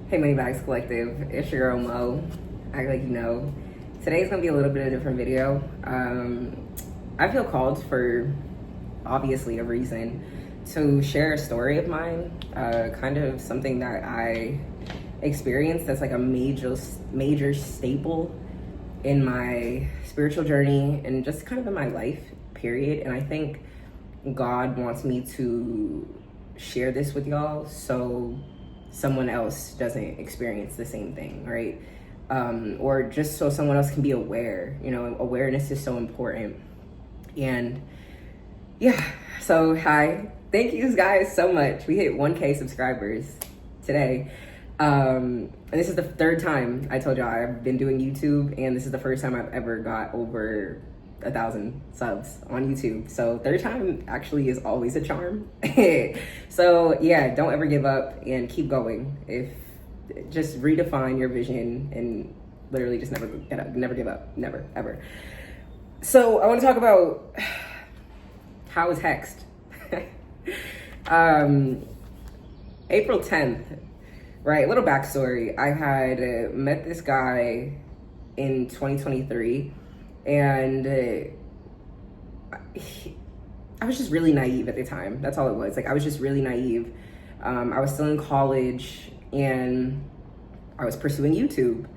Hey MONEYBAGZ Collective, it's your girl Mo. Act like you know. Today's gonna be a little bit of a different video. I feel called for obviously a reason to share a story of mine, kind of something that I experienced that's like a major staple in my spiritual journey and just kind of in my life, period. And I think God wants me to share this with y'all so someone else doesn't experience the same thing, right? Or just so someone else can be aware. You know, awareness is so important. And yeah, so hi, thank you guys so much. We hit 1K subscribers today. And this is the third time I told y'all I've been doing YouTube, and this is the first time I've ever got over 1,000 subs on YouTube. So third time actually is always a charm. So yeah, don't ever give up and keep going. If just redefine your vision and literally just never give up, never ever. So I want to talk about how was Hexed. April 10th, right? Little backstory. I had met this guy in 2023. And I was just really naive at the time. That's all it was. Like, I was just really naive. I was still in college and I was pursuing YouTube.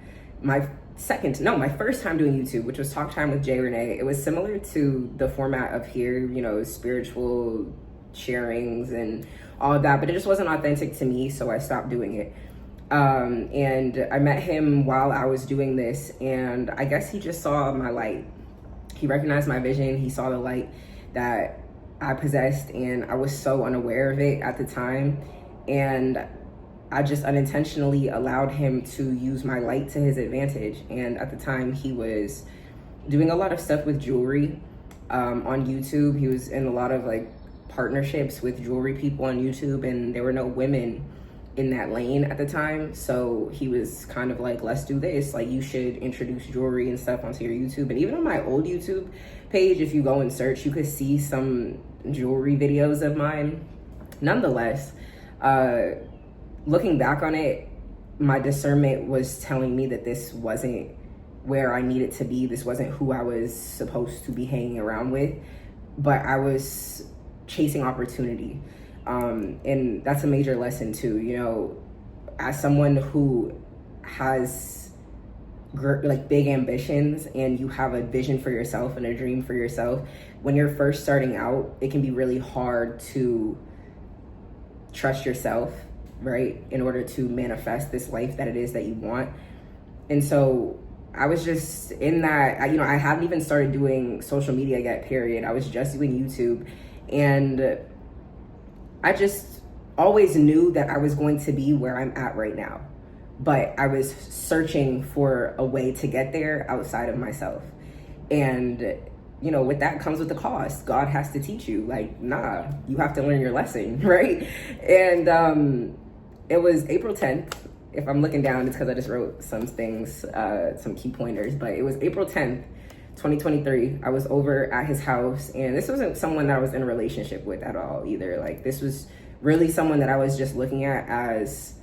My first time doing YouTube, which was Talk Time with Jay. It was similar to the format of here, you know, spiritual sharings and all of that, but it just wasn't authentic to me, so I stopped doing it. And I met him while I was doing this, and I guess he just saw my light. He recognized my vision. He saw the light that I possessed, and I was so unaware of it at the time. And I just unintentionally allowed him to use my light to his advantage. And at the time, he was doing a lot of stuff with jewelry on YouTube. He was in a lot of like partnerships with jewelry people on YouTube, and there were no women in that lane at the time. So he was kind of like, let's do this. Like, you should introduce jewelry and stuff onto your YouTube. And even on my old YouTube page, if you go and search, you could see some jewelry videos of mine. Nonetheless, looking back on it, my discernment was telling me that this wasn't where I needed to be. This wasn't who I was supposed to be hanging around with, but I was chasing opportunity. And that's a major lesson too, you know, as someone who has like big ambitions and you have a vision for yourself and a dream for yourself, when you're first starting out, it can be really hard to trust yourself, right? In order to manifest this life that it is that you want. And so I was just in that, you know, I hadn't even started doing social media yet, period. I was just doing YouTube, and I just always knew that I was going to be where I'm at right now, but I was searching for a way to get there outside of myself. And, you know, with that comes with the cost. God has to teach you, like, nah, you have to learn your lesson, right? And it was April 10th. If I'm looking down, it's because I just wrote some things, some key pointers, but it was April 10th, 2023. I was over at his house, and this wasn't someone that I was in a relationship with at all either. Like, this was really someone that I was just looking at as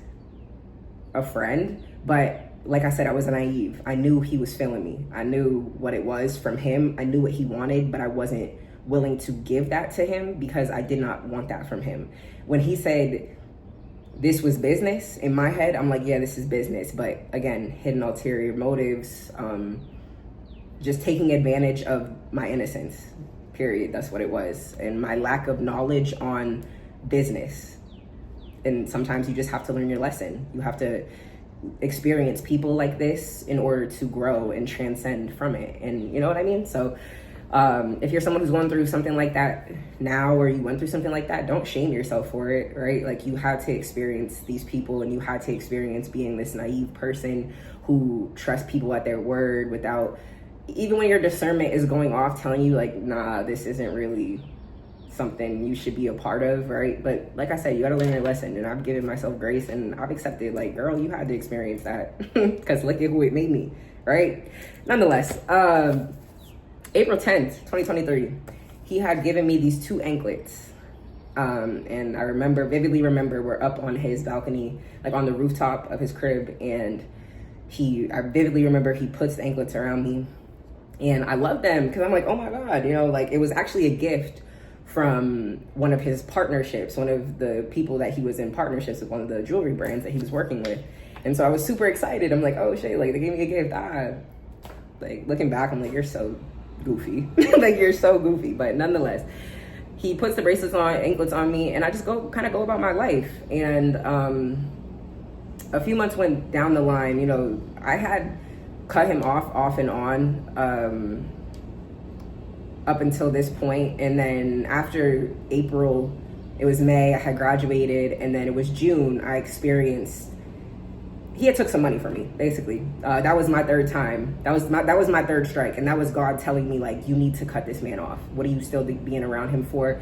a friend. But like I said, I was naive. I knew he was feeling me. I knew what it was from him. I knew what he wanted, but I wasn't willing to give that to him because I did not want that from him. When he said this was business, in my head, I'm like, yeah, this is business. But again, hidden ulterior motives, just taking advantage of my innocence, period. That's what it was. And my lack of knowledge on business. And sometimes you just have to learn your lesson. You have to experience people like this in order to grow and transcend from it. And you know what I mean? So if you're someone who's going through something like that now, or you went through something like that, don't shame yourself for it, right? Like, you had to experience these people, and you had to experience being this naive person who trusts people at their word without, even when your discernment is going off telling you like, nah, this isn't really something you should be a part of, right? But like I said, you got to learn your lesson, and I've given myself grace, and I've accepted, like, girl, you had to experience that because look at who it made me, right? Nonetheless, April 10th, 2023, he had given me these 2 anklets. And I vividly remember we're up on his balcony, like on the rooftop of his crib, and I vividly remember he puts the anklets around me, and I love them because I'm like, oh my God, like it was actually a gift from one of his partnerships, one of the people that he was in partnerships with, one of the jewelry brands that he was working with. And so I was super excited. I'm like, oh shit, like they gave me a gift. Like looking back, I'm like, you're so goofy. Like you're so goofy. But nonetheless, he puts the anklets on me, and I just go about my life. And a few months went down the line, I had cut him off and on up until this point. And then after April, it was May, I had graduated, and then it was June, he had took some money from me, basically. That was my third time. That was my third strike, and that was God telling me, like, you need to cut this man off. What are you still being around him for?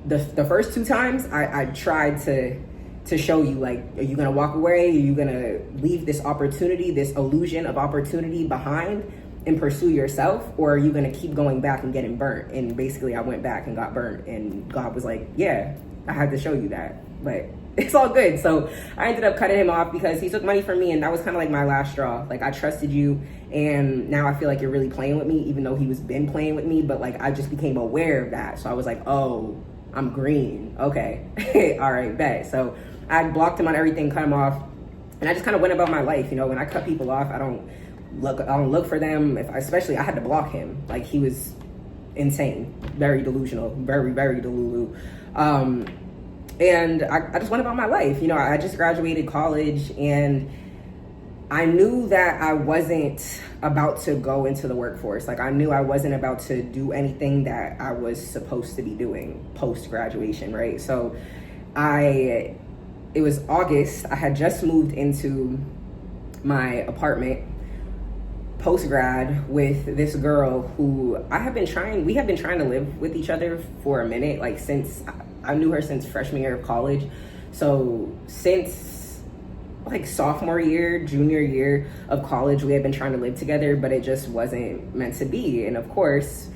The first two times, I tried to show you, like, are you gonna walk away? Are you gonna leave this opportunity, this illusion of opportunity behind and pursue yourself? Or are you gonna keep going back and getting burnt? And basically I went back and got burnt, and God was like, yeah, I had to show you that, but it's all good. So I ended up cutting him off because he took money from me, and that was kind of like my last straw. Like, I trusted you, and now I feel like you're really playing with me, even though he was been playing with me, but like I just became aware of that. So I was like, oh, I'm green. Okay. All right, bet. So I blocked him on everything, cut him off, and I just kind of went about my life. When I cut people off, I don't look for them. Especially I had to block him. Like, he was insane, very delusional, very, very delulu. And I just went about my life. I just graduated college, and I knew that I wasn't about to go into the workforce. Like, I knew I wasn't about to do anything that I was supposed to be doing post-graduation, right? So it was August. I had just moved into my apartment post-grad with this girl who we have been trying to live with each other for a minute, like since I knew her since freshman year of college. So since like sophomore year, junior year of college, we had been trying to live together, but it just wasn't meant to be. And of course,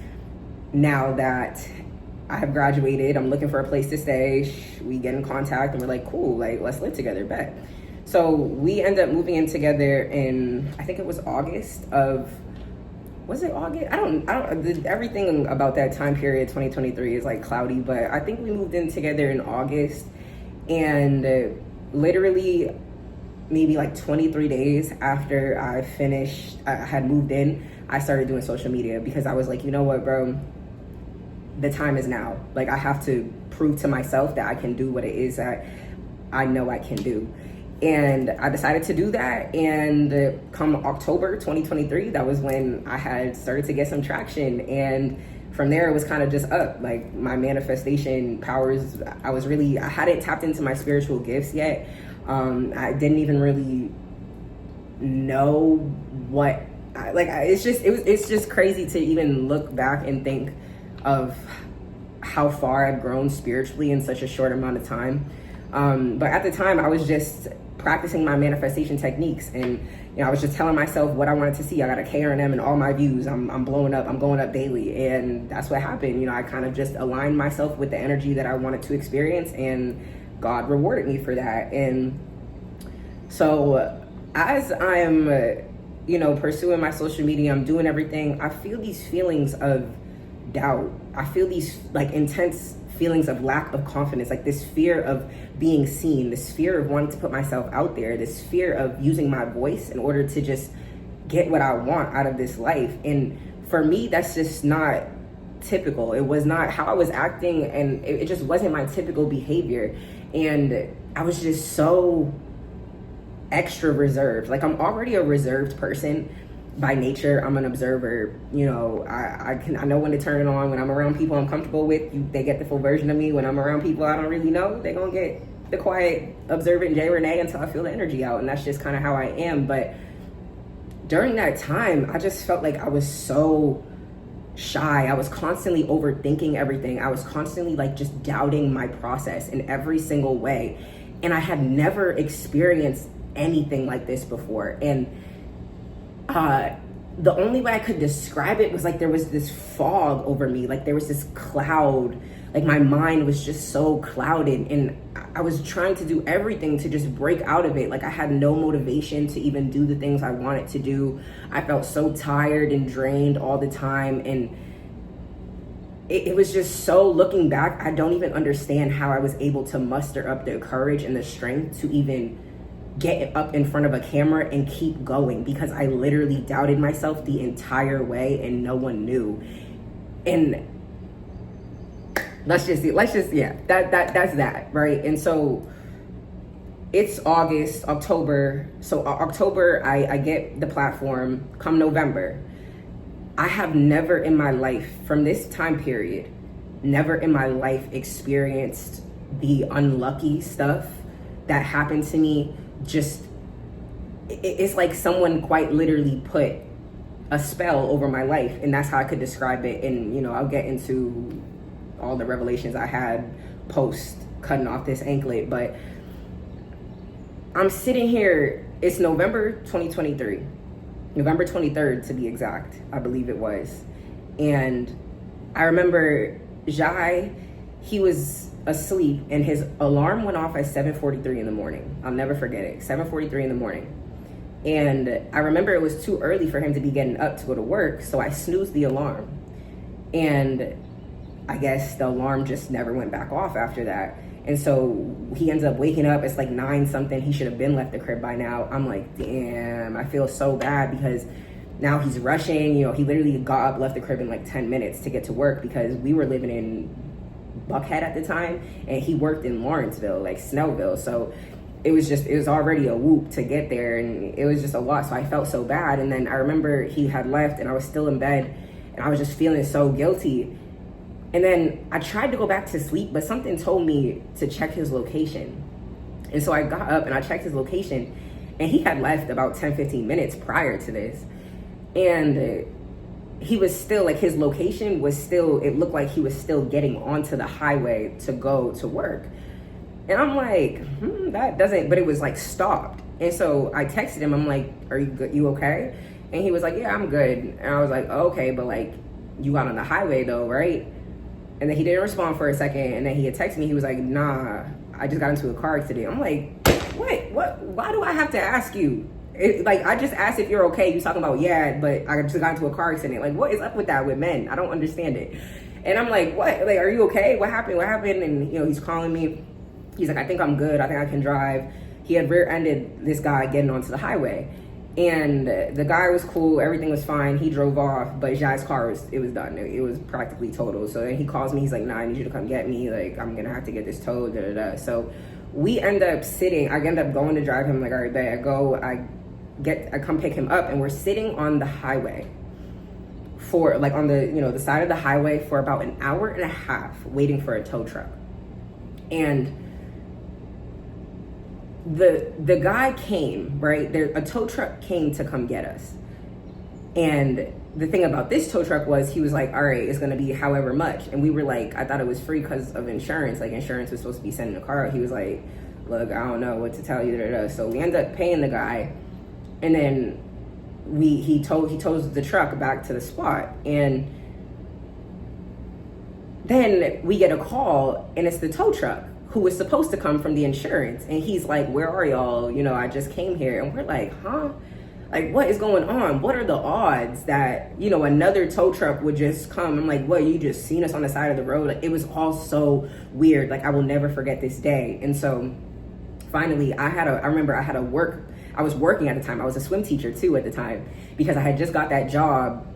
now that I have graduated, I'm looking for a place to stay. We get in contact and we're like, cool, like let's live together, bet. So we end up moving in together in, I think it was August of, was it August? I don't, everything about that time period, 2023, is like cloudy, but I think we moved in together in August, and literally maybe like 23 days after I had moved in, I started doing social media, because I was like, you know what, bro, the time is now. Like, I have to prove to myself that I can do what it is that I know I can do. And I decided to do that, and come October 2023, that was when I had started to get some traction. And from there, it was kind of just up. Like, my manifestation powers, I hadn't tapped into my spiritual gifts yet. I didn't even really know what, it's just crazy to even look back and think of how far I've grown spiritually in such a short amount of time. But at the time, I was just practicing my manifestation techniques, and I was just telling myself what I wanted to see. I got a KRNM in all my views. I'm blowing up. I'm going up daily, and that's what happened. I kind of just aligned myself with the energy that I wanted to experience, and God rewarded me for that. And so as I'm pursuing my social media, I'm doing everything, I feel these feelings of doubt. I feel these like intense feelings of lack of confidence, like this fear of being seen, this fear of wanting to put myself out there, this fear of using my voice in order to just get what I want out of this life. And for me, that's just not typical. It was not how I was acting, and it just wasn't my typical behavior. And I was just so extra reserved. Like, I'm already a reserved person by nature. I'm an observer. I know when to turn it on. When I'm around people I'm comfortable with, they get the full version of me. When I'm around people I don't really know, they're gonna get the quiet, observant J. Renee until I feel the energy out. And that's just kind of how I am. But during that time, I just felt like I was so shy. I was constantly overthinking everything. I was constantly like just doubting my process in every single way. And I had never experienced anything like this before. And the only way I could describe it was like there was this fog over me, like there was this cloud Like my mind was just so clouded, and I was trying to do everything to just break out of it. Like I had no motivation to even do the things I wanted to do. I felt so tired and drained all the time, and it was just so, looking back, I don't even understand how I was able to muster up the courage and the strength to even get up in front of a camera and keep going, because I literally doubted myself the entire way and no one knew. And that's that, right? And so it's October. So October, I get the platform. Come November, I have never in my life, from this time period, never in my life experienced the unlucky stuff that happened to me. Just, it's like someone quite literally put a spell over my life, and that's how I could describe it. And, you know, I'll get into all the revelations I had post cutting off this anklet, but I'm sitting here, it's November 2023. November 23rd to be exact, I believe it was. And I remember Jai, he was asleep and his alarm went off at 7:43 in the morning. I'll never forget it, 7:43 in the morning. And I remember it was too early for him to be getting up to go to work, so I snoozed the alarm. And I guess the alarm just never went back off after that. And so he ends up waking up, it's like 9 something. He should have been left the crib by now. I'm like, damn, I feel so bad, because now he's rushing. You know, he literally got up, left the crib in like 10 minutes to get to work, because we were living in Buckhead at the time and he worked in Lawrenceville, like Snellville. So it was already a whoop to get there, and it was just a lot. So I felt so bad. And then I remember he had left and I was still in bed and I was just feeling so guilty. And then I tried to go back to sleep, but something told me to check his location. And so I got up and I checked his location, and he had left about 10-15 minutes prior to this. And he was still, like, his location was still, it looked like he was still getting onto the highway to go to work. And I'm like, that doesn't, but it was like stopped. And so I texted him, I'm like, are you good? You okay? And he was like, yeah, I'm good. And I was like, oh, okay, but like, you got on the highway though, right? And then he didn't respond for a second. And then he had texted me. He was like, nah, I just got into a car accident. I'm like, what? Why do I have to ask you? Like, I just asked if you're okay. You talking about, yeah, but I just got into a car accident. Like, what is up with that with men? I don't understand it. And I'm like, what? Like, are you okay? What happened? And, you know, he's calling me. He's like, I think I'm good. I think I can drive. He had rear-ended this guy getting onto the highway. And the guy was cool. Everything was fine. He drove off, but Jai's car was done. It was practically total. So then he calls me. He's like, nah, I need you to come get me. Like, I'm going to have to get this towed, So we end up sitting. I end up going to drive him. Like, all right, babe, I come pick him up, and we're sitting on the highway for, like, on the, you know, the side of the highway for about an hour and a half waiting for a tow truck. And the guy came, right? A tow truck came to come get us. And the thing about this tow truck was, he was like, all right, it's going to be however much. And we were like, I thought it was free because of insurance. Like, insurance was supposed to be sending the car out. He was like, look, I don't know what to tell you. So we ended up paying the guy. And then he tows the truck back to the spot. And then we get a call, and it's the tow truck who was supposed to come from the insurance. And he's like, where are y'all? You know, I just came here. And we're like, huh? Like, what is going on? What are the odds that, you know, another tow truck would just come? I'm like, what, you just seen us on the side of the road? Like, it was all so weird. Like, I will never forget this day. And so finally, I was working at the time. I was a swim teacher too at the time, because I had just got that job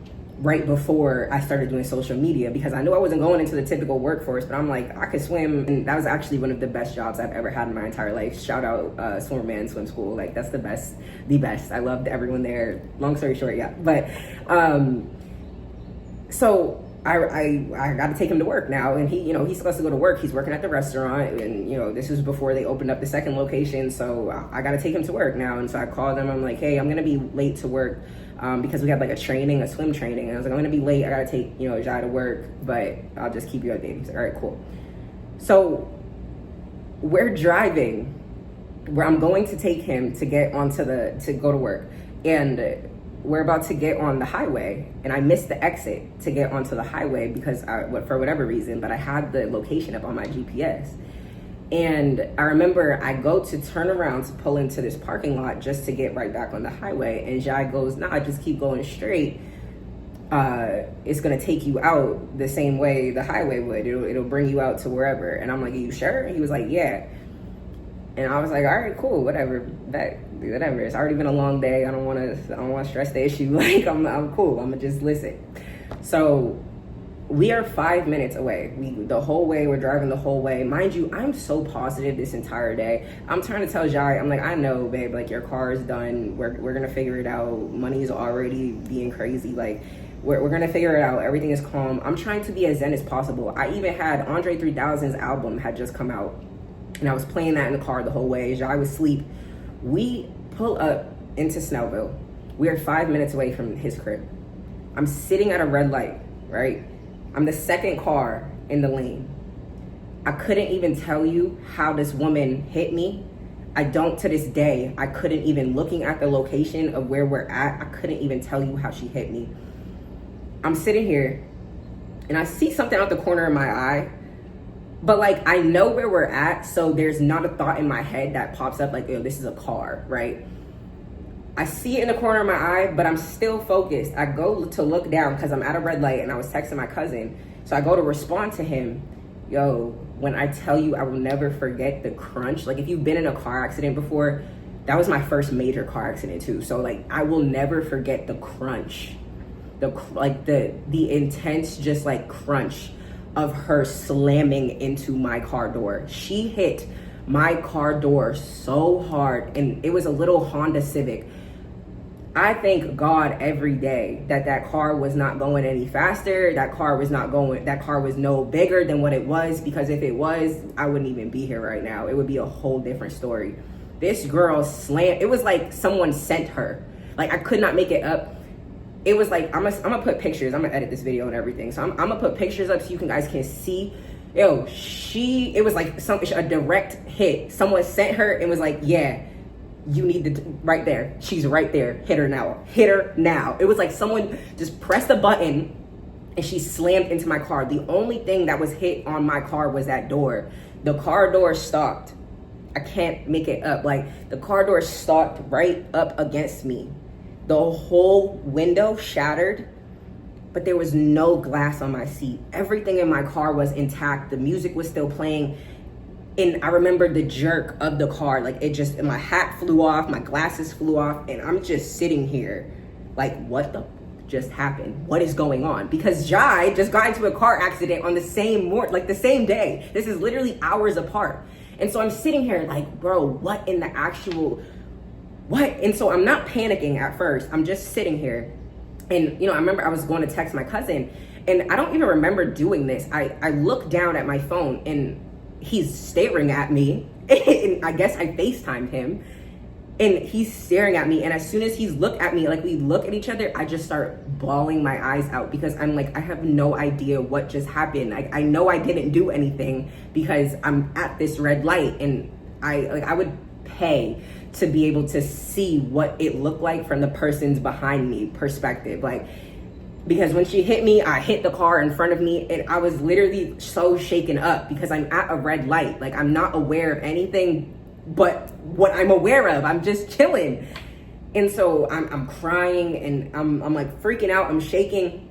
right before I started doing social media, because I knew I wasn't going into the typical workforce, but I'm like, I could swim. And that was actually one of the best jobs I've ever had in my entire life. Shout out Swimmerman Swim School. Like, that's the best. I loved everyone there. Long story short, yeah. But so I got to take him to work now, and he, you know, he's supposed to go to work. He's working at the restaurant, and, you know, this was before they opened up the second location. So I got to take him to work now. And so I called them. I'm like, hey, I'm going to be late to work. Because we had like a swim training, and I was like, I'm gonna be late. I gotta take, you know, Jai to work, but I'll just keep you updated. He's like, all right, cool. So we're driving where I'm going to take him to get to go to work. And we're about to get on the highway, and I missed the exit to get onto the highway because for whatever reason, but I had the location up on my GPS. And I remember I go to turn around to pull into this parking lot just to get right back on the highway, and Jai goes, nah, just keep going straight. It's gonna take you out the same way the highway would. It'll bring you out to wherever. And I'm like, are you sure? He was like, yeah. And I was like, all right, cool, whatever. Whatever. It's already been a long day. I don't want to stress the issue. Like, I'm cool. I'm gonna just listen. So we are 5 minutes away. We're driving the whole way. Mind you, I'm so positive this entire day. I'm trying to tell Jai, I'm like, I know, babe, like your car is done. We're gonna figure it out. Money is already being crazy. Like, we're gonna figure it out. Everything is calm. I'm trying to be as zen as possible. I even had Andre 3000's album had just come out, and I was playing that in the car the whole way. Jai was asleep. We pull up into Snellville. We are 5 minutes away from his crib. I'm sitting at a red light, right? I'm the second car in the lane. I couldn't even tell you how this woman hit me. I don't to this day. I couldn't even, looking at the location of where we're at, I couldn't even tell you how she hit me. I'm sitting here and I see something out the corner of my eye, but like I know where we're at, so there's not a thought in my head that pops up like, oh, this is a car, right? I see it in the corner of my eye, but I'm still focused. I go to look down because I'm at a red light and I was texting my cousin. So I go to respond to him. Yo, when I tell you I will never forget the crunch, like if you've been in a car accident before, that was my first major car accident too. So like I will never forget the crunch, the intense just like crunch of her slamming into my car door. She hit my car door so hard, and it was a little Honda Civic. I thank God every day that car was not going any faster. That car was no bigger than what it was, because if it was, I wouldn't even be here right now. It would be a whole different story. This girl slammed, it was like someone sent her. Like I could not make it up. It was like, I'm gonna put pictures, I'm gonna edit this video and everything. So I'm gonna put pictures up so you guys can see. Yo, it was like a direct hit. Someone sent her and was like, yeah, you need to, right there. She's right there. Hit her now. Hit her now. It was like someone just pressed a button and she slammed into my car. The only thing that was hit on my car was that door. The car door stopped. I can't make it up. Like the car door stopped right up against me. The whole window shattered, but there was no glass on my seat. Everything in my car was intact. The music was still playing. And I remember the jerk of the car, like it just, my hat flew off, my glasses flew off, and I'm just sitting here like, what the just happened? What is going on? Because Jai just got into a car accident on the same the same day. This is literally hours apart. And so I'm sitting here like, bro, what in the actual, what? And so I'm not panicking at first. I'm just sitting here. And, I remember I was going to text my cousin, and I don't even remember doing this. I looked down at my phone and he's staring at me. And I guess I FaceTimed him, and he's staring at me. And as soon as he's looked at me, like we look at each other, I just start bawling my eyes out because I'm like, I have no idea what just happened. I know I didn't do anything because I'm at this red light, and I would pay to be able to see what it looked like from the person's behind me perspective. Like, because when she hit me, I hit the car in front of me, and I was literally so shaken up because I'm at a red light. Like, I'm not aware of anything but what I'm aware of. I'm just chilling. And so I'm crying, and I'm like freaking out. I'm shaking.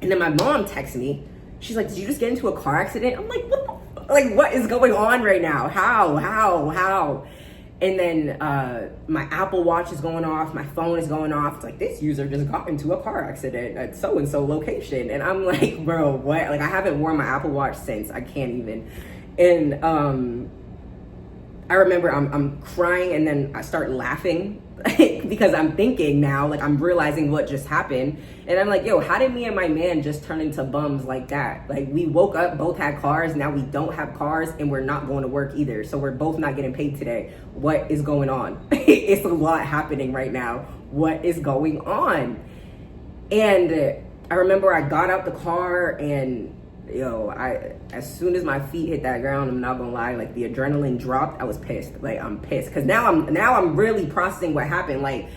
And then my mom texts me. She's like, did you just get into a car accident? I'm like, what is going on right now? How? And then my Apple Watch is going off, my phone is going off. It's like, this user just got into a car accident at so-and-so location. And I'm like, bro, what? Like, I haven't worn my Apple Watch since. I can't even. And I remember I'm crying, and then I start laughing because I'm thinking now, like I'm realizing what just happened. And I'm like, yo, how did me and my man just turn into bums like that? Like, we woke up, both had cars, now we don't have cars, and we're not going to work either. So we're both not getting paid today. What is going on? It's a lot happening right now. What is going on? And I remember I got out the car, and as soon as my feet hit that ground, I'm not gonna lie, like the adrenaline dropped. I was pissed. Like, I'm pissed because now I'm really processing what happened. Like,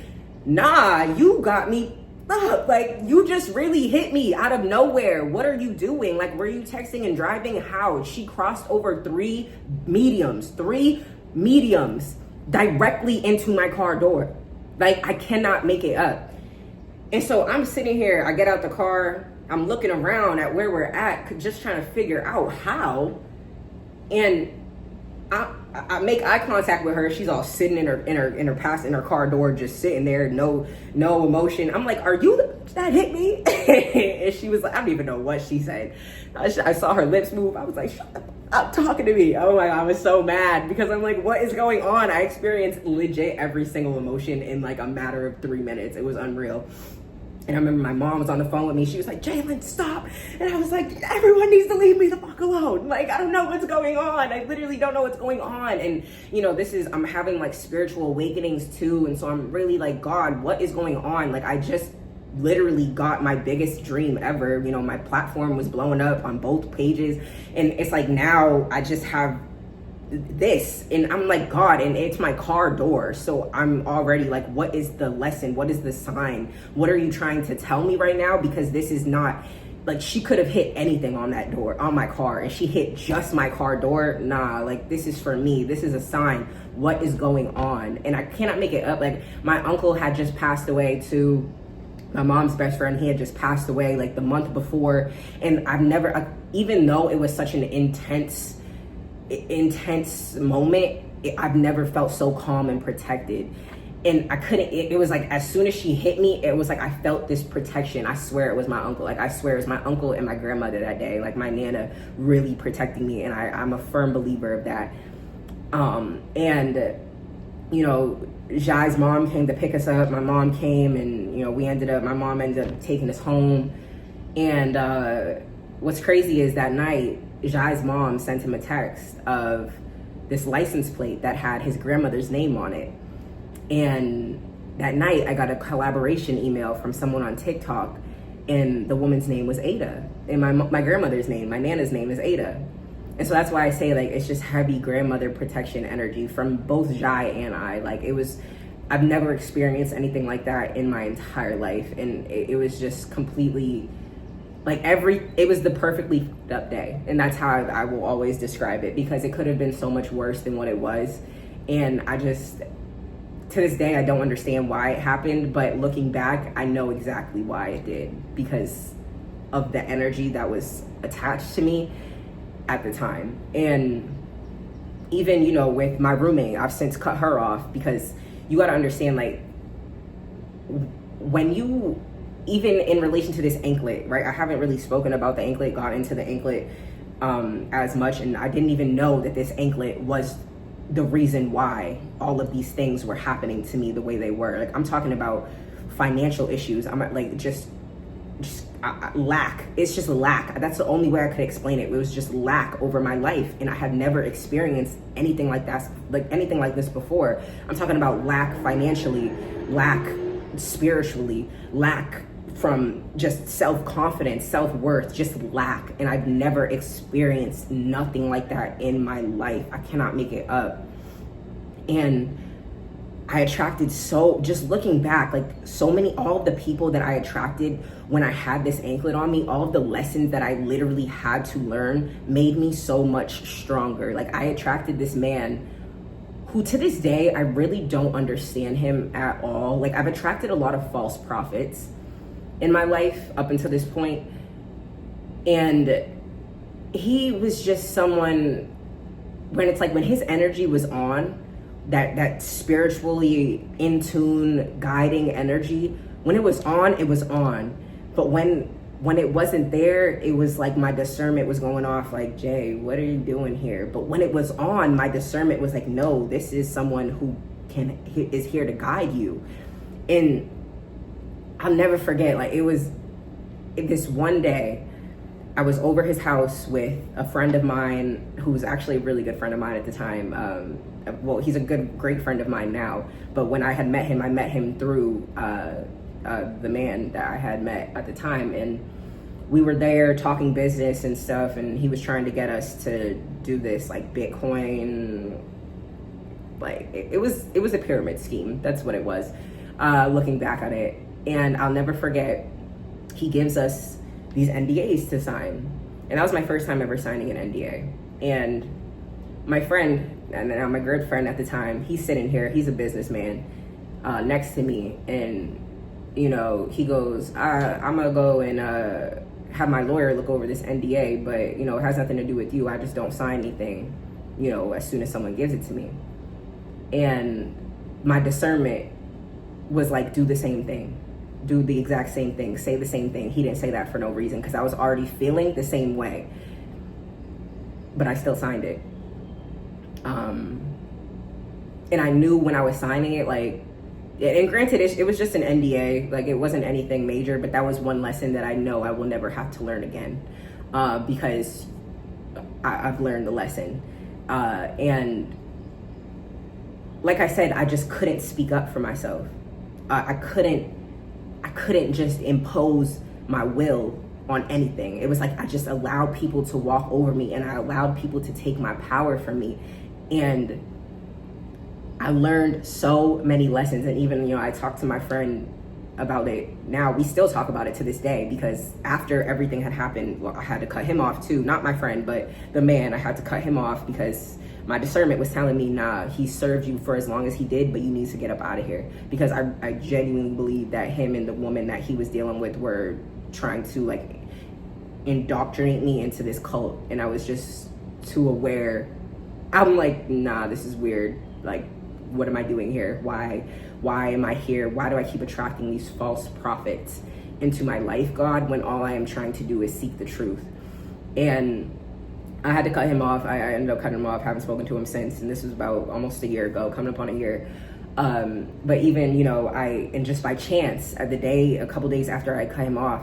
nah, you got me up. Like, you just really hit me out of nowhere. What are you doing? Like, were you texting and driving? How? She crossed over three mediums directly into my car door. Like, I cannot make it up. And so I'm sitting here, I get out the car, I'm looking around at where we're at, just trying to figure out how. And I make eye contact with her. She's all sitting in her car door, just sitting there, no emotion. I'm like, "Are you that hit me?" And she was like, I don't even know what she said. I saw her lips move. I was like, "Shut up talking to me." Oh my God, I was so mad because I'm like, what is going on? I experienced legit every single emotion in like a matter of 3 minutes. It was unreal. And I remember my mom was on the phone with me. She was like, "Jalen, stop." And I was like, everyone needs to leave me the fuck alone. Like, I don't know what's going on. I literally don't know what's going on. And, you know, I'm having like spiritual awakenings too. And so I'm really like, God, what is going on? Like, I just literally got my biggest dream ever. You know, my platform was blowing up on both pages. And it's like, now I just have this, and I'm like, God, and it's my car door. So I'm already like, what is the lesson? What is the sign? What are you trying to tell me right now? Because this is not like, she could have hit anything on that door, on my car, and she hit just my car door. Nah, like, this is for me. This is a sign. What is going on? And I cannot make it up. Like, my uncle had just passed away too. My mom's best friend, he had just passed away like the month before. And I've never, even though it was such an intense moment, I've never felt so calm and protected. And I couldn't, it was like, as soon as she hit me, it was like I felt this protection. I swear it was my uncle. Like, I swear it was my uncle and my grandmother that day, like my Nana really protecting me. And I'm a firm believer of that. And you know, Jai's mom came to pick us up. My mom came, and, you know, my mom ended up taking us home. And what's crazy is that night, Jai's mom sent him a text of this license plate that had his grandmother's name on it. And that night I got a collaboration email from someone on TikTok, and the woman's name was Ada. And my grandmother's name, my Nana's name, is Ada. And so that's why I say, like, it's just heavy grandmother protection energy from both Jai and I. Like, I've never experienced anything like that in my entire life. And it was just completely, like, it was the perfectly up day. And that's how I will always describe it, because it could have been so much worse than what it was. And I just, to this day, I don't understand why it happened. But looking back, I know exactly why it did, because of the energy that was attached to me at the time. And even, you know, with my roommate, I've since cut her off, because you got to understand, like, when you, even in relation to this anklet, right? I haven't really spoken about the anklet, got into the anklet as much, and I didn't even know that this anklet was the reason why all of these things were happening to me the way they were. Like, I'm talking about financial issues. I'm like, just lack. It's just lack. That's the only way I could explain it. It was just lack over my life, and I had never experienced anything like that, like anything like this before. I'm talking about lack financially, lack spiritually, lack from just self-confidence, self-worth, just lack. And I've never experienced nothing like that in my life. I cannot make it up. And I attracted, so just looking back, like, so many, all of the people that I attracted when I had this anklet on me, all of the lessons that I literally had to learn made me so much stronger. Like, I attracted this man who, to this day, I really don't understand him at all. Like, I've attracted a lot of false prophets in my life up until this point. And he was just someone, when it's like, when his energy was on, that spiritually in tune, guiding energy, when it was on, it was on. But when it wasn't there, it was like my discernment was going off, like, Jay, what are you doing here? But when it was on, my discernment was like, no, this is someone who is here to guide you. And I'll never forget, like, this one day, I was over his house with a friend of mine who was actually a really good friend of mine at the time. Well, he's a great friend of mine now. But when I had met him, I met him through the man that I had met at the time. And we were there talking business and stuff. And he was trying to get us to do this, like, Bitcoin. Like, it was a pyramid scheme. That's what it was. looking back on it. And I'll never forget, he gives us these NDAs to sign. And that was my first time ever signing an NDA. And my friend, and now my girlfriend at the time, he's sitting here, he's a businessman, next to me. And, you know, he goes, I'm gonna go and have my lawyer look over this NDA, but, you know, it has nothing to do with you. I just don't sign anything, you know, as soon as someone gives it to me. And my discernment was like, do the same thing. Do the exact same thing. Say the same thing. He didn't say that for no reason, because I was already feeling the same way. But I still signed it. And I knew when I was signing it, like, and granted, it was just an NDA. Like, it wasn't anything major, but that was one lesson that I know I will never have to learn again, because I've learned the lesson. And like I said, I just couldn't speak up for myself. I couldn't just impose my will on anything. It was like I just allowed people to walk over me, and I allowed people to take my power from me. And I learned so many lessons. And even, you know, I talked to my friend about it now. We still talk about it to this day, because after everything had happened, well, I had to cut him off too. Not my friend, but the man. I had to cut him off because my discernment was telling me, nah, he served you for as long as he did, but you need to get up out of here. Because I genuinely believe that him and the woman that he was dealing with were trying to, like, indoctrinate me into this cult. And I was just too aware. I'm like, nah, this is weird. Like, what am I doing here? Why am I here? Why do I keep attracting these false prophets into my life, God, when all I am trying to do is seek the truth? And I had to cut him off. I ended up cutting him off. Haven't spoken to him since. And this was about almost a year ago, coming up on a year. But even, you know, and just by chance, a couple days after I cut him off,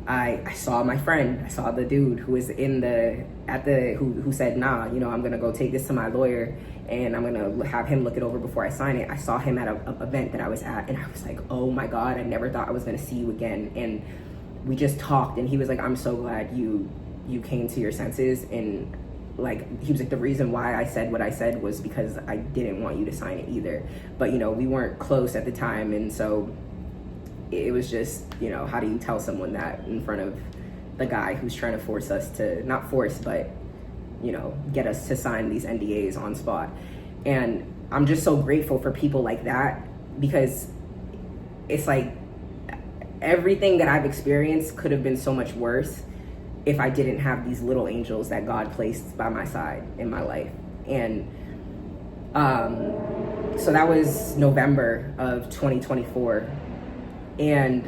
I saw my friend. I saw the dude who was who said, nah, you know, I'm gonna go take this to my lawyer and I'm gonna have him look it over before I sign it. I saw him at an event that I was at, and I was like, oh my God, I never thought I was gonna see you again. And we just talked, and he was like, I'm so glad you came to your senses. And like, he was like, the reason why I said what I said was because I didn't want you to sign it either. But, you know, we weren't close at the time, and so it was just, you know, how do you tell someone that in front of the guy who's trying to force us to, not force, but, you know, get us to sign these NDAs on spot. And I'm just so grateful for people like that, because it's like everything that I've experienced could have been so much worse if I didn't have these little angels that God placed by my side in my life. And so that was November of 2024. And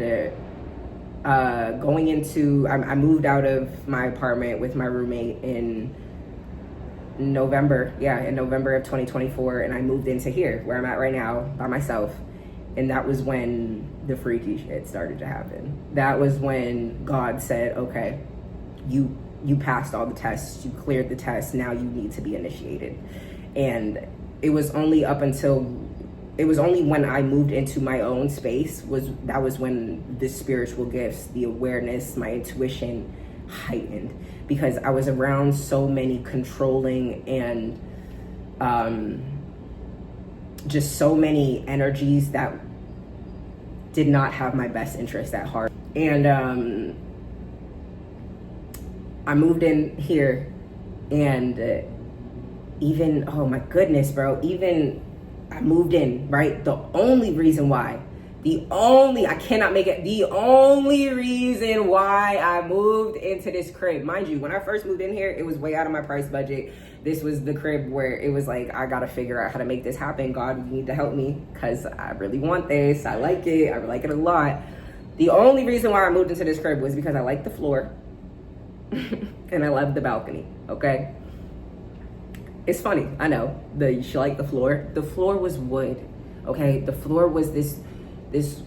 going into, I moved out of my apartment with my roommate in November of 2024, and I moved into here where I'm at right now by myself. And that was when the freaky shit started to happen. That was when God said, okay, you passed all the tests, you cleared the tests, now you need to be initiated. And it was only when I moved into my own space was when the spiritual gifts, the awareness, my intuition heightened, because I was around so many controlling and just so many energies that did not have my best interest at heart. And I moved in here, and even, oh my goodness, bro, even I moved in, right? The only reason why I moved into this crib, mind you, when I first moved in here, it was way out of my price budget. This was the crib where it was like, I gotta figure out how to make this happen. God, you need to help me, because I really want this. I like it. I like it a lot. The only reason why I moved into this crib was because I like the floor and I love the balcony, okay? It's funny, I know, you should like the floor. The floor was wood, okay? The floor was this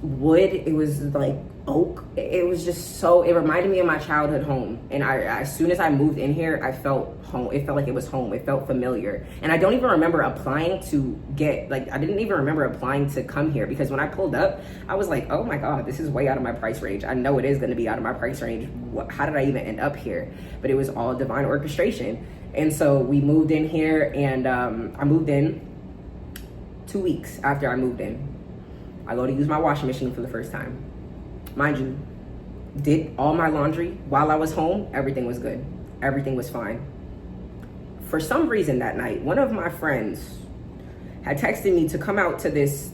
wood. It was like oak. It was just so, it reminded me of my childhood home. And as soon as I moved in here, I felt home. It felt like it was home. It felt familiar. And I don't even remember applying to I didn't even remember applying to come here, because when I pulled up, I was like, oh my God, this is way out of my price range. I know it is gonna be out of my price range. How did I even end up here? But it was all divine orchestration. And so we moved in here, and I moved in 2 weeks after I moved in. I go to use my washing machine for the first time. Mind you, did all my laundry while I was home. Everything was good. Everything was fine. For some reason that night, one of my friends had texted me to come out to this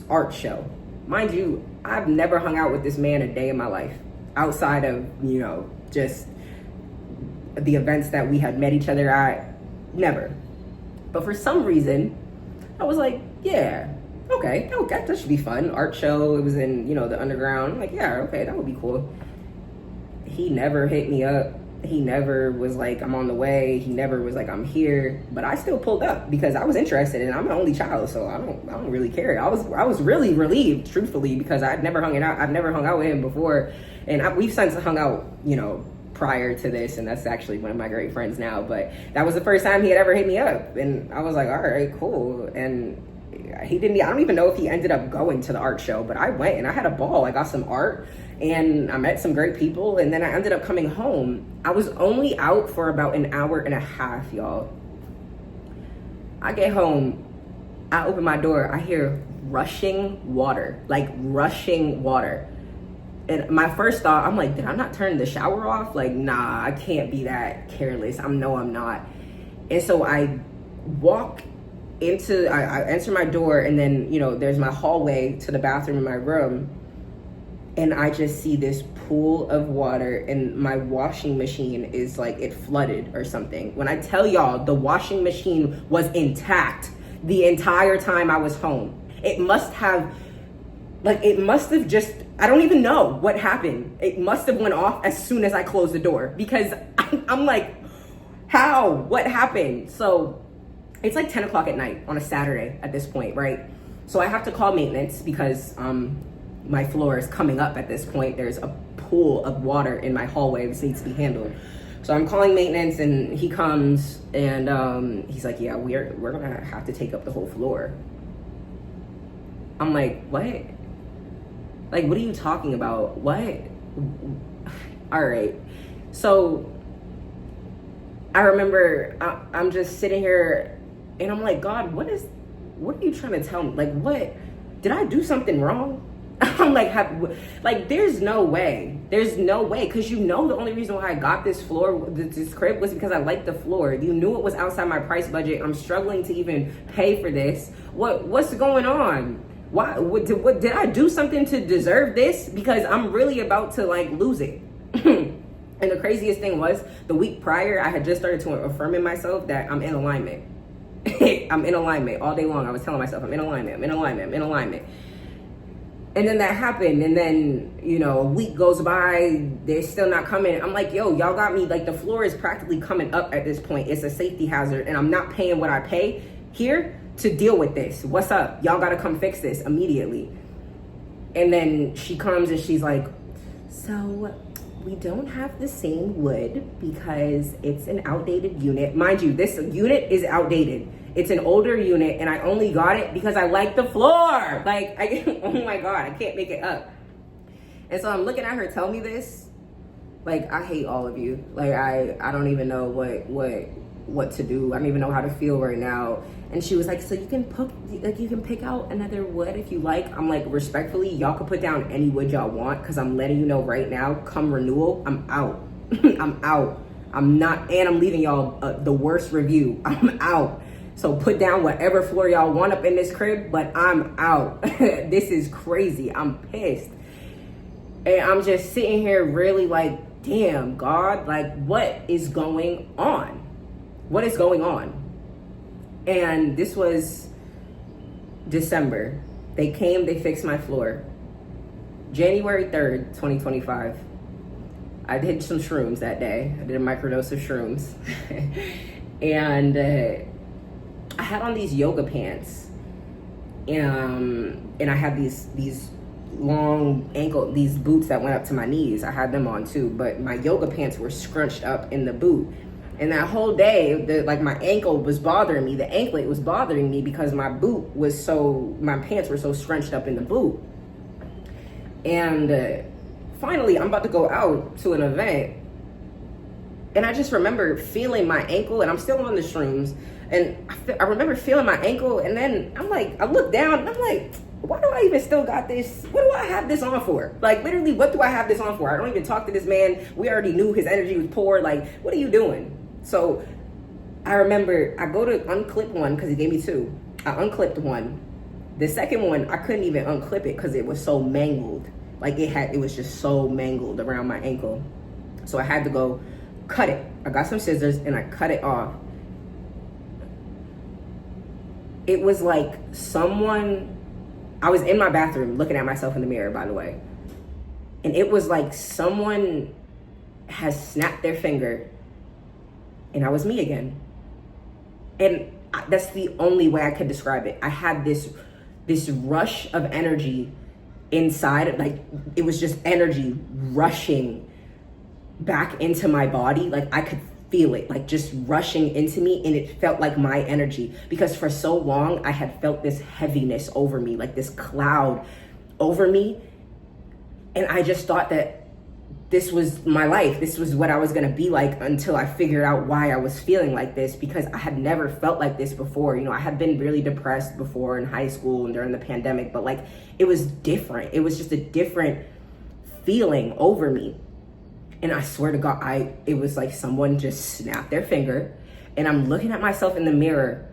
art show. Mind you, I've never hung out with this man a day in my life outside of, you know, just the events that we had met each other at. Never. But for some reason, I was like, yeah, okay, that should be fun. Art show, it was in, you know, the underground. I'm like, yeah, okay, that would be cool. He never hit me up. He never was like, I'm on the way. He never was like, I'm here. But I still pulled up because I was interested, and I'm an only child, so I don't really care. I was really relieved, truthfully, because I've never hung out with him before, and we've since hung out, you know, prior to this, and that's actually one of my great friends now. But that was the first time he had ever hit me up, and I was like, all right, cool. And he didn't. I don't even know if he ended up going to the art show, but I went and I had a ball. I got some art and I met some great people, and then I ended up coming home. I was only out for about an hour and a half, y'all. I get home, I open my door, I hear rushing water, like rushing water. And my first thought, I'm like, did I not turn the shower off? Like, nah, I can't be that careless. I'm not. And so I answer my door, and then, you know, there's my hallway to the bathroom in my room, and I just see this pool of water, and my washing machine is like, it flooded or something. When I tell y'all, the washing machine was intact the entire time I was home. It must have just, I don't even know what happened. It must have went off as soon as I closed the door, because I'm like, how? What happened? So it's like 10 o'clock at night on a Saturday at this point, right? So I have to call maintenance because my floor is coming up at this point. There's a pool of water in my hallway. This needs to be handled. So I'm calling maintenance, and he comes, and he's like, yeah, we're gonna have to take up the whole floor. I'm like, what? Like, what are you talking about? What? All right. So I remember I'm just sitting here, and I'm like, God, what are you trying to tell me? Like, what? Did I do something wrong? I'm like, there's no way. Because you know the only reason why I got this floor, this crib, was because I liked the floor. You knew it was outside my price budget. I'm struggling to even pay for this. What's going on? Why? What did I do something to deserve this? Because I'm really about to like lose it. And the craziest thing was, the week prior, I had just started to affirm in myself that I'm in alignment. I'm in alignment all day long. I was telling myself, I'm in alignment. And then that happened, and then, you know, a week goes by, they're still not coming. I'm like, yo, y'all got me, like, the floor is practically coming up at this point. It's a safety hazard, and I'm not paying what I pay here to deal with this. What's up? Y'all gotta come fix this immediately. And then she comes and she's like, so we don't have the same wood because it's an outdated unit. Mind you, this unit is outdated. It's an older unit, and I only got it because I like the floor. Like, oh my God, I can't make it up. And so I'm looking at her tell me this. Like, I hate all of you. Like, I don't even know what to do. I don't even know how to feel right now. And she was like, so you can pick out another wood if you like. I'm like, respectfully, y'all can put down any wood y'all want, because I'm letting you know right now, come renewal, I'm out. I'm out. I'm not, and I'm leaving y'all the worst review. I'm out. So put down whatever floor y'all want up in this crib, but I'm out. This is crazy. I'm pissed. And I'm just sitting here really like, damn, God, like, what is going on? What is going on? And this was December. They came, they fixed my floor. January 3rd, 2025. I did some shrooms that day. I did a microdose of shrooms. And I had on these yoga pants, and I had these long ankle, these boots that went up to my knees. I had them on too, but my yoga pants were scrunched up in the boot. And that whole day, my ankle was bothering me. The anklet was bothering me because my pants were so scrunched up in the boot. And finally, I'm about to go out to an event, and I just remember feeling my ankle, and I'm still on the shrooms. And I remember feeling my ankle, and then I'm like, I look down, and I'm like, why do I even still got this? What do I have this on for? Like, literally, what do I have this on for? I don't even talk to this man. We already knew his energy was poor. Like, what are you doing? So I remember I go to unclip one because he gave me two. I unclipped one. The second one, I couldn't even unclip it because it was so mangled. Like, it was just so mangled around my ankle. So I had to go cut it. I got some scissors and I cut it off. It was like I was in my bathroom looking at myself in the mirror, by the way. And it was like someone has snapped their finger and I was me again. And that's the only way I could describe it. I had this rush of energy inside, like it was just energy rushing back into my body. Like I could feel it, like just rushing into me, and it felt like my energy, because for so long I had felt this heaviness over me, like this cloud over me. And I just thought that this was my life. This was what I was gonna be like until I figured out why I was feeling like this, because I had never felt like this before. You know, I had been really depressed before in high school and during the pandemic, but like it was different. It was just a different feeling over me. And I swear to God, it was like someone just snapped their finger, and I'm looking at myself in the mirror,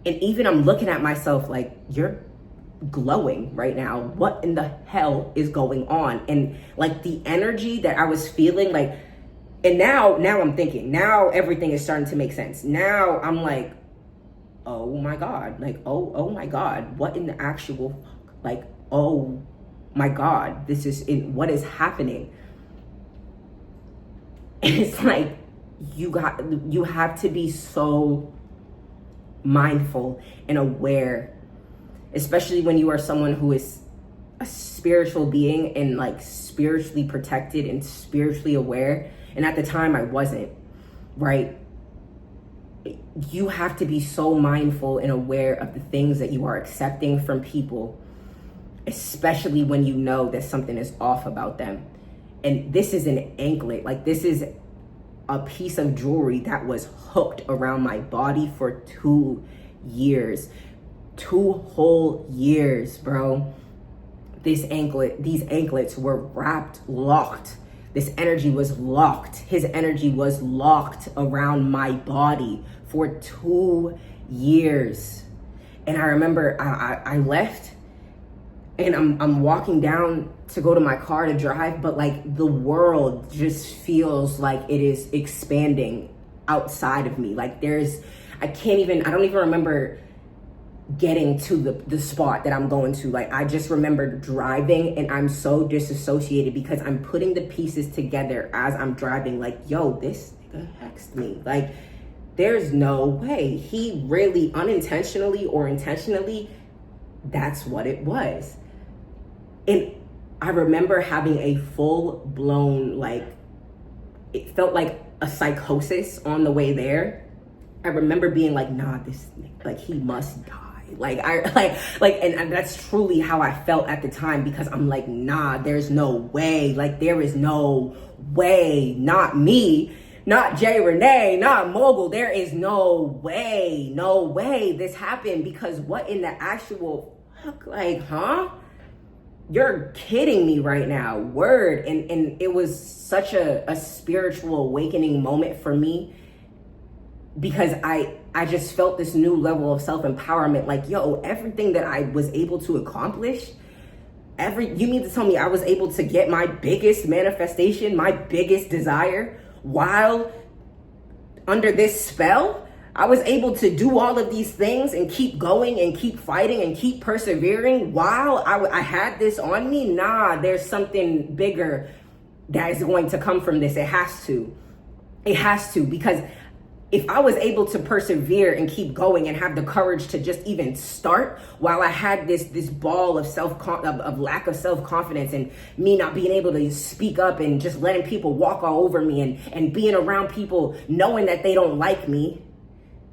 and even I'm looking at myself like, you're glowing right now. What in the hell is going on? And like the energy that I was feeling, like, and now I'm thinking, now everything is starting to make sense. Now I'm like, oh my God, like, oh my God, what in the actual fuck? Like, oh my God, what is happening? And it's like, you have to be so mindful and aware, especially when you are someone who is a spiritual being and like spiritually protected and spiritually aware. And at the time I wasn't, right? You have to be so mindful and aware of the things that you are accepting from people, especially when you know that something is off about them. And this is an anklet, like this is a piece of jewelry that was hooked around my body for 2 years. 2 whole years, bro. These anklets were locked. This energy was locked. His energy was locked around my body for 2 years. And I remember I left, and I'm walking down to go to my car to drive, but like the world just feels like it is expanding outside of me. Like I don't even remember getting to the spot that I'm going to. Like I just remember driving, and I'm so disassociated because I'm putting the pieces together as I'm driving. Like, yo, this nigga hexed me. Like, there's no way. He really unintentionally or intentionally, that's what it was. And I remember having a full-blown, like, it felt like a psychosis on the way there. I remember being like, nah, he must die. And that's truly how I felt at the time, because I'm like, nah, there's no way. Like, there is no way. Not me, not Jay Renee, not Mogul. There is no way this happened, because what in the actual fuck? Like, huh? You're kidding me right now. Word. And it was such a spiritual awakening moment for me, because I just felt this new level of self-empowerment. Like, yo, everything that I was able to accomplish, you mean to tell me I was able to get my biggest manifestation, my biggest desire, while under this spell? I was able to do all of these things and keep going and keep fighting and keep persevering while I had this on me? Nah, there's something bigger that is going to come from this. It has to, because if I was able to persevere and keep going and have the courage to just even start while I had this ball of lack of self-confidence, and me not being able to speak up and just letting people walk all over me, and being around people knowing that they don't like me,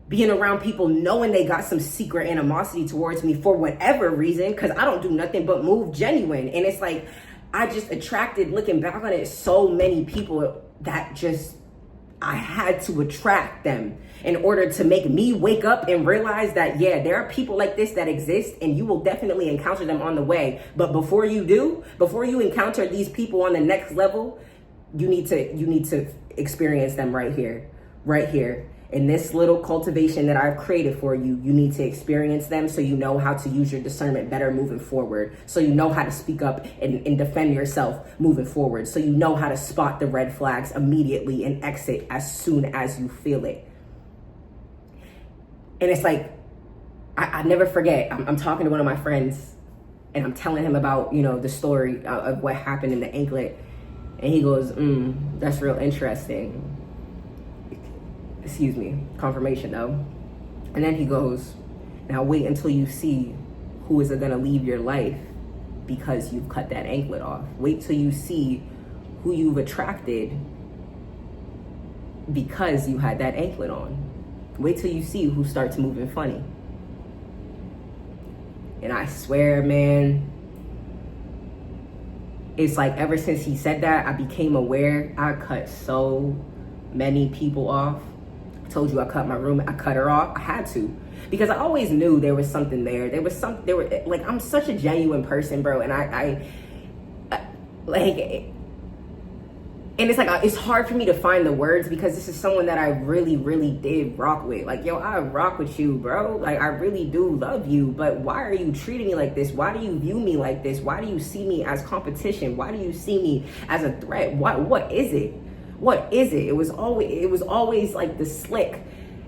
being around people knowing they got some secret animosity towards me for whatever reason, because I don't do nothing but move genuine. And it's like, I just attracted, looking back on it, so many people that just, I had to attract them in order to make me wake up and realize that, yeah, there are people like this that exist, and you will definitely encounter them on the way. But before you encounter these people on the next level, you need to experience them right here. In this little cultivation that I've created for you, you need to experience them so you know how to use your discernment better moving forward. So you know how to speak up and defend yourself moving forward. So you know how to spot the red flags immediately and exit as soon as you feel it. And it's like, I never forget, I'm talking to one of my friends and I'm telling him about, the story of what happened in the anklet. And he goes, that's real interesting. Excuse me, confirmation though. And then he goes, now wait until you see who is gonna leave your life because you've cut that anklet off. Wait till you see who you've attracted because you had that anklet on. Wait till you see who starts moving funny. And I swear, man, it's like ever since he said that, I became aware. I cut so many people off. Told you I cut my roommate, I cut her off. I had to, because I always knew there was something there. Like, I'm such a genuine person, bro. And I like, and it's like, it's hard for me to find the words because this is someone that I really, really did rock with. Like, yo, I rock with you, bro. Like, I really do love you, but why are you treating me like this? Why do you view me like this? Why do you see me as competition? Why do you see me as a threat? What is it? What is it? It was always like the slick.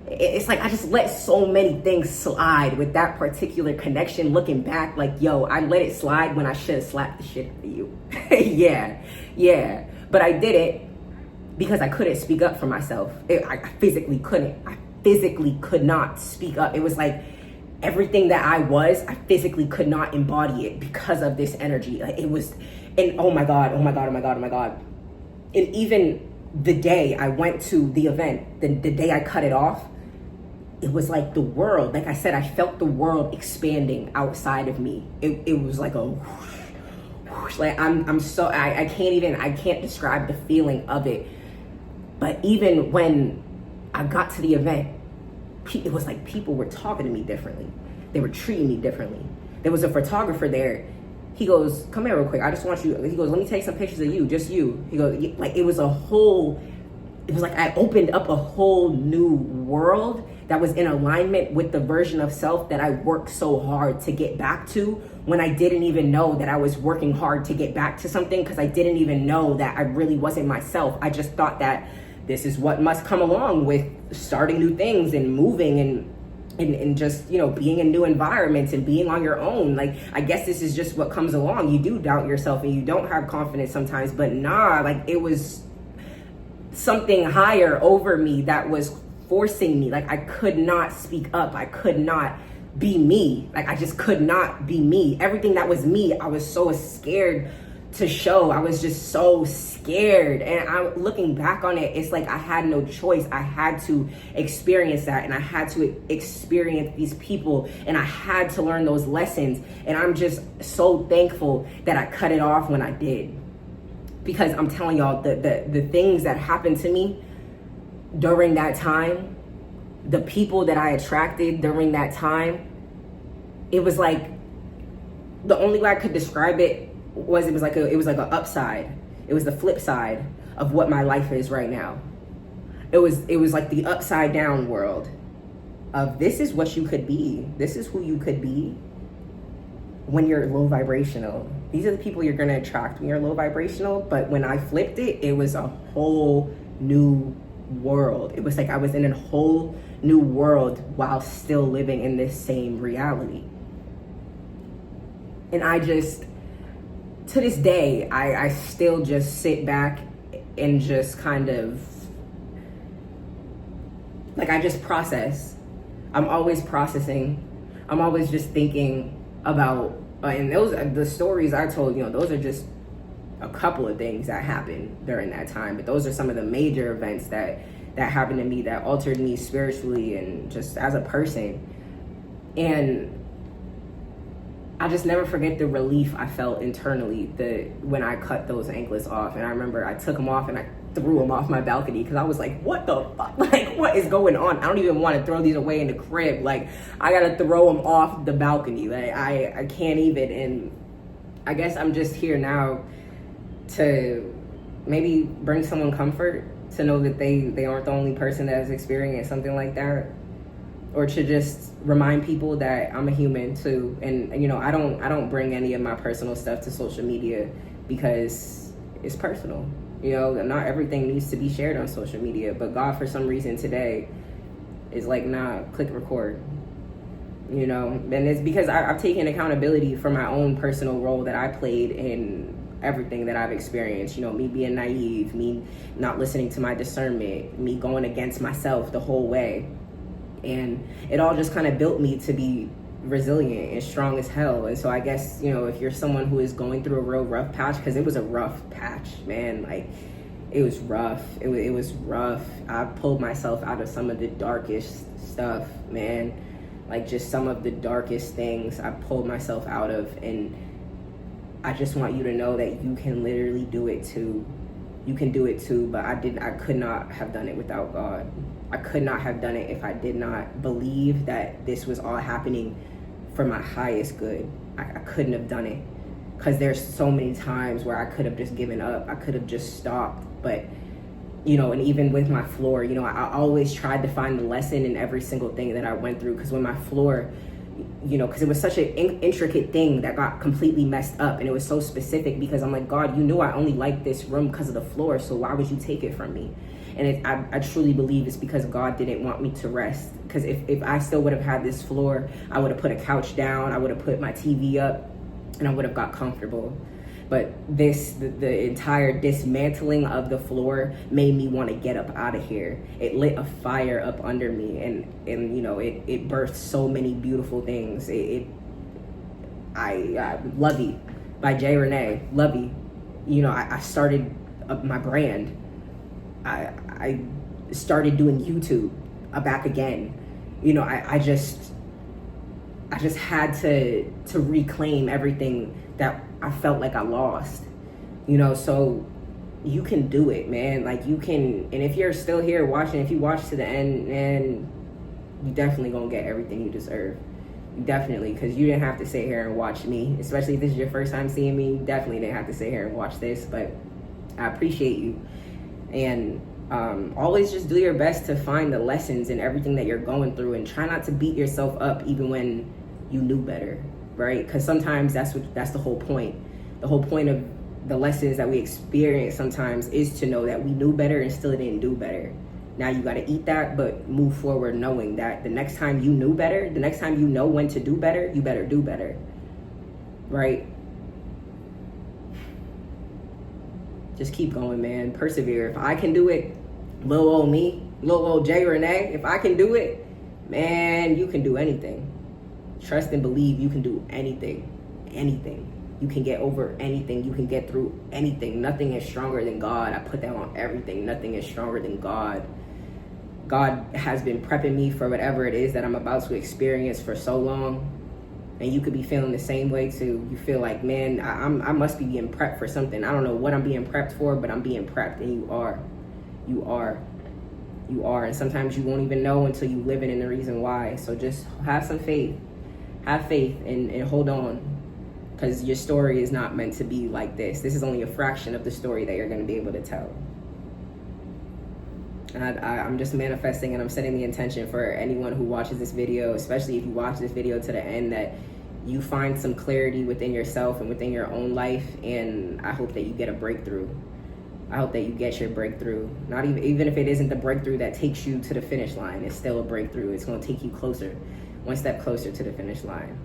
It's like I just let so many things slide with that particular connection. Looking back, like, yo, I let it slide when I should have slapped the shit out of you. Yeah. But I did it because I couldn't speak up for myself. I physically couldn't. I physically could not speak up. It was like everything that I was, I physically could not embody it because of this energy. Like, it was, and oh my God. And even the day I went to the event, the day I cut it off, it was like the world, like I said, I felt the world expanding outside of me. It was like a whoosh, like I can't describe the feeling of it. But even when I got to the event, it was like people were talking to me differently. They were treating me differently. There was a photographer there. He goes, come here real quick. I just want you, he goes, let me take some pictures of you, just you. He goes, like, it was like I opened up a whole new world that was in alignment with the version of self that I worked so hard to get back to, when I didn't even know that I was working hard to get back to something, because I didn't even know that I really wasn't myself. I just thought that this is what must come along with starting new things and moving and just, being in new environments and being on your own. Like, I guess this is just what comes along. You do doubt yourself and you don't have confidence sometimes, but nah, like, it was something higher over me that was forcing me. Like, I could not speak up. I could not be me. Like, I just could not be me. Everything that was me, I was so scared to show. I was just so scared. And I'm looking back on it, it's like I had no choice. I had to experience that, and I had to experience these people, and I had to learn those lessons. And I'm just so thankful that I cut it off when I did, because I'm telling y'all, the things that happened to me during that time, the people that I attracted during that time, it was like, the only way I could describe it was, it was like an upside. It was the flip side of what my life is right now. It was like the upside down world of, this is what you could be. This is who you could be when you're low vibrational. These are the people you're going to attract when you're low vibrational. But when I flipped it, it was a whole new world. It was like I was in a whole new world while still living in this same reality. And I just, to this day, I still just sit back and just kind of, like, I just process. I'm always processing. I'm always just thinking about, and the stories I told, those are just a couple of things that happened during that time. But those are some of the major events that happened to me, that altered me spiritually and just as a person. And I just never forget the relief I felt internally when I cut those anklets off. And I remember I took them off and I threw them off my balcony because I was like, what the fuck? Like, what is going on? I don't even want to throw these away in the crib. Like, I gotta throw them off the balcony. Like, I can't even. And I guess I'm just here now to maybe bring someone comfort, to know that they aren't the only person that has experienced something like that, or to just remind people that I'm a human too. And you know, I don't bring any of my personal stuff to social media because it's personal. You know, not everything needs to be shared on social media, but God, for some reason today, is like, nah, click record. You know, and it's because I've taken accountability for my own personal role that I played in everything that I've experienced. You know, me being naive, me not listening to my discernment, me going against myself the whole way. And it all just kind of built me to be resilient and strong as hell. And so I guess, you know, if you're someone who is going through a real rough patch, because it was a rough patch, man, like it was rough. It was rough. I pulled myself out of some of the darkest stuff, man. Like just some of the darkest things I pulled myself out of. And I just want you to know that you can literally do it too. You can do it too, but I could not have done it without God. I could not have done it if I did not believe that this was all happening for my highest good. I couldn't have done it, because there's so many times where I could have just given up. I could have just stopped. But, you know, and even with my floor, you know, I always tried to find the lesson in every single thing that I went through, because when my floor, you know, because it was such an intricate thing that got completely messed up, and it was so specific, because I'm like, God, you knew I only liked this room because of the floor, so why would you take it from me? And I truly believe it's because God didn't want me to rest. Because if I still would have had this floor, I would have put a couch down, I would have put my TV up, and I would have got comfortable. But the entire dismantling of the floor made me want to get up out of here. It lit a fire up under me, and you know, it birthed so many beautiful things. I Lovey by Jay Lovey. You know, I started my brand. I started doing YouTube back again. You know, I just had to reclaim everything that I felt like I lost. You know, so you can do it, man. Like you can. And if you're still here watching, if you watch to the end, man, you definitely gonna get everything you deserve. You definitely, because you didn't have to sit here and watch me, especially if this is your first time seeing me. You definitely didn't have to sit here and watch this, but I appreciate you. And always just do your best to find the lessons in everything that you're going through, and try not to beat yourself up even when you knew better, right? Because sometimes that's the whole point. The whole point of the lessons that we experience sometimes is to know that we knew better and still didn't do better. Now you got to eat that, but move forward knowing that the next time you knew better, the next time you know when to do better, you better do better, right? Just keep going, man. Persevere. If I can do it, little old me, little old J Renee, if I can do it, man, you can do anything. Trust and believe you can do anything. Anything. You can get over anything. You can get through anything. Nothing is stronger than God. I put that on everything. Nothing is stronger than God. God has been prepping me for whatever it is that I'm about to experience for so long. And you could be feeling the same way too. You feel like, man, I must be being prepped for something. I don't know what I'm being prepped for, but I'm being prepped. And you are. You are. You are. And sometimes you won't even know until you live it in the reason why. So just have some faith. Have faith and hold on. Because your story is not meant to be like this. This is only a fraction of the story that you're going to be able to tell. And I'm just manifesting, and I'm setting the intention for anyone who watches this video, especially if you watch this video to the end, that you find some clarity within yourself and within your own life. And I hope that you get a breakthrough. I hope that you get your breakthrough. Not even if it isn't the breakthrough that takes you to the finish line, it's still a breakthrough. It's going to take you closer, one step closer to the finish line.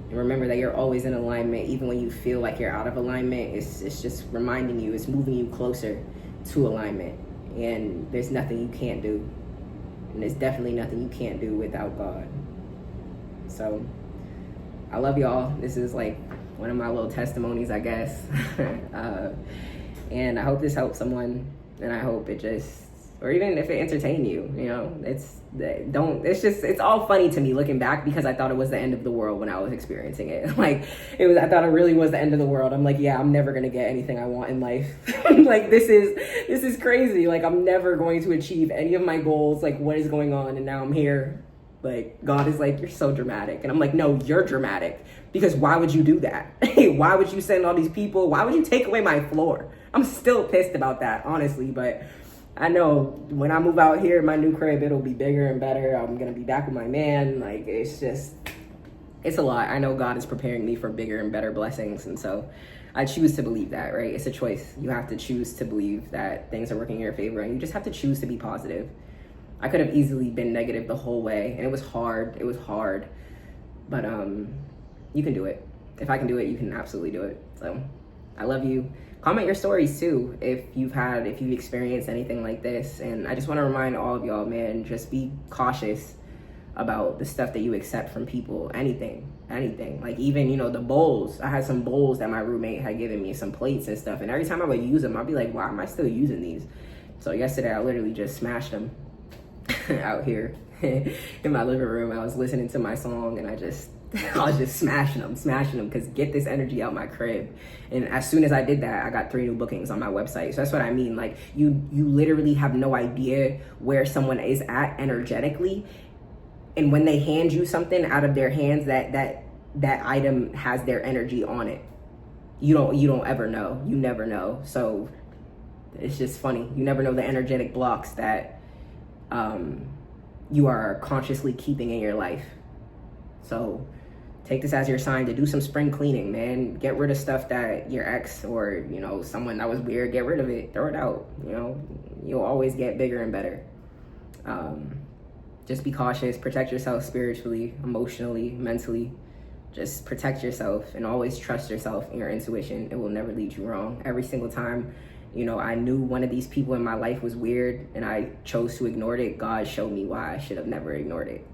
And remember that you're always in alignment, even when you feel like you're out of alignment. It's just reminding you, it's moving you closer to alignment. And there's nothing you can't do. And there's definitely nothing you can't do without God. So I love y'all. This is like one of my little testimonies, I guess. And I hope this helps someone. And I hope it just or even if it entertained you, you know, it's all funny to me looking back, because I thought it was the end of the world when I was experiencing it. Like, I thought it really was the end of the world. I'm like, yeah, I'm never going to get anything I want in life. Like, this is crazy. Like, I'm never going to achieve any of my goals. Like, what is going on? And now I'm here. Like, God is like, you're so dramatic. And I'm like, no, you're dramatic. Because why would you do that? Why would you send all these people? Why would you take away my floor? I'm still pissed about that, honestly. But I know when I move out here in my new crib, it'll be bigger and better. I'm going to be back with my man. Like, it's a lot. I know God is preparing me for bigger and better blessings. And so I choose to believe that, right? It's a choice. You have to choose to believe that things are working in your favor, and you just have to choose to be positive. I could have easily been negative the whole way, and it was hard. It was hard. But you can do it. If I can do it, you can absolutely do it. So I love you. Comment your stories too if you've experienced anything like this. And I just want to remind all of y'all, man, just be cautious about the stuff that you accept from people. Anything. Like, even, you know, the bowls. I had some bowls that my roommate had given me, some plates and stuff, and every time I would use them, I'd be like, why am I still using these? So yesterday I literally just smashed them out here in my living room. I was listening to my song, and I was just smashing them, because get this energy out my crib. And as soon as I did that, I got 3 new bookings on my website. So that's what I mean. Like, you literally have no idea where someone is at energetically, and when they hand you something out of their hands, that item has their energy on it. You don't ever know. You never know. So it's just funny. You never know the energetic blocks that you are consciously keeping in your life. So take this as your sign to do some spring cleaning, man. Get rid of stuff that your ex or, you know, someone that was weird, get rid of it, throw it out. You know, you'll always get bigger and better. Just be cautious, protect yourself spiritually, emotionally, mentally. Just protect yourself and always trust yourself and your intuition. It will never lead you wrong. Every single time, you know, I knew one of these people in my life was weird and I chose to ignore it, God showed me why I should have never ignored it.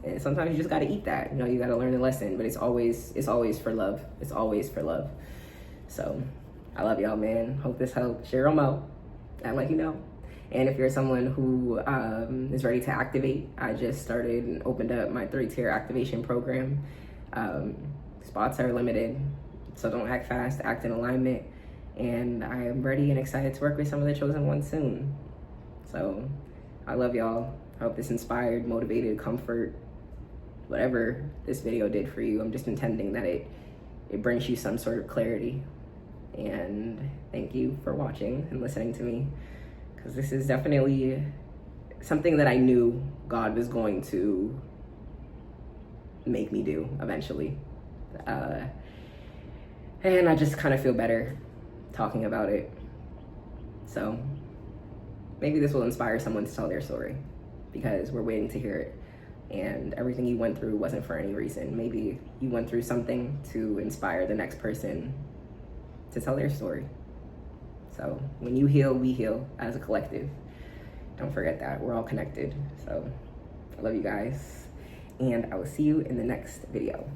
And sometimes you just got to eat that. You know, you got to learn the lesson, but it's always for love. It's always for love. So I love y'all, man. Hope this helped. Share them out and let you know. And if you're someone who is ready to activate, I just started and opened up my 3-tier activation program. Spots are limited, so don't act fast, act in alignment. And I am ready and excited to work with some of the chosen ones soon. So I love y'all. I hope this inspired, motivated, comfort, whatever this video did for you. I'm just intending that it brings you some sort of clarity. And thank you for watching and listening to me, because this is definitely something that I knew God was going to make me do eventually. And I just kind of feel better talking about it. So maybe this will inspire someone to tell their story, because we're waiting to hear it. And everything you went through wasn't for any reason. Maybe you went through something to inspire the next person to tell their story. So when you heal, we heal as a collective. Don't forget that. We're all connected. So I love you guys, and I will see you in the next video.